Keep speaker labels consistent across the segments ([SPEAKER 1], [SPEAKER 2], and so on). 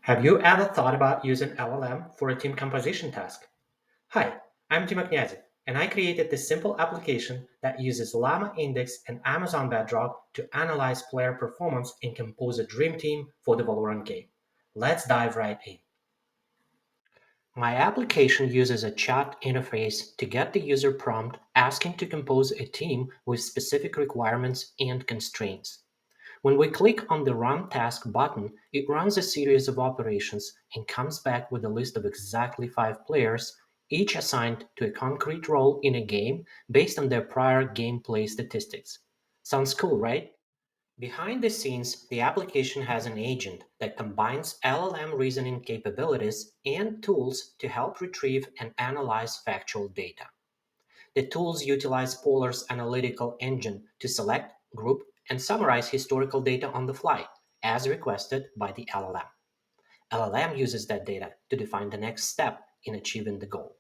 [SPEAKER 1] Have you ever thought about using LLM for a team composition task? Hi, I'm Tim Kniazev, and I created this simple application that uses Llama Index and Amazon Bedrock to analyze player performance and compose a dream team for the Valorant game. Let's dive right in. My application uses a chat interface to get the user prompt asking to compose a team with specific requirements and constraints. When we click on the Run Task button, it runs a series of operations and comes back with a list of exactly 5 players, each assigned to a concrete role in a game based on their prior gameplay statistics. Sounds cool, right? Behind the scenes, the application has an agent that combines LLM reasoning capabilities and tools to help retrieve and analyze factual data. The tools utilize Polar's analytical engine to select, group, and summarize historical data on the fly, as requested by the LLM. LLM uses that data to define the next step in achieving the goal.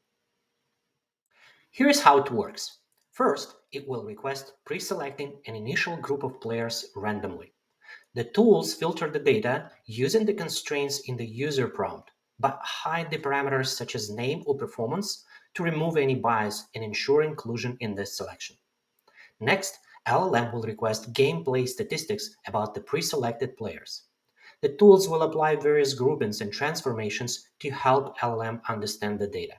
[SPEAKER 1] Here's how it works. First, it will request pre-selecting an initial group of players randomly. The tools filter the data using the constraints in the user prompt, but hide the parameters such as name or performance to remove any bias and ensure inclusion in this selection. Next, LLM will request gameplay statistics about the pre-selected players. The tools will apply various groupings and transformations to help LLM understand the data.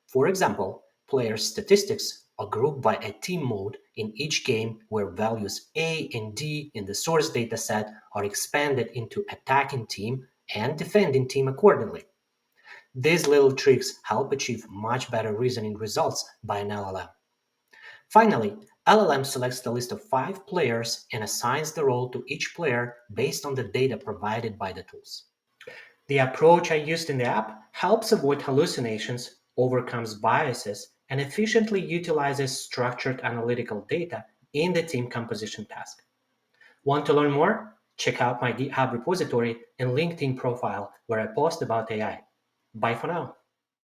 [SPEAKER 1] For example, players' statistics are grouped by a team mode in each game where values A and D in the source dataset are expanded into attacking team and defending team accordingly. These little tricks help achieve much better reasoning results by an LLM. Finally, LLM selects the list of 5 players and assigns the role to each player based on the data provided by the tools. The approach I used in the app helps avoid hallucinations, overcomes biases, and efficiently utilizes structured analytical data in the team composition task. Want to learn more? Check out my GitHub repository and LinkedIn profile where I post about AI. Bye for now.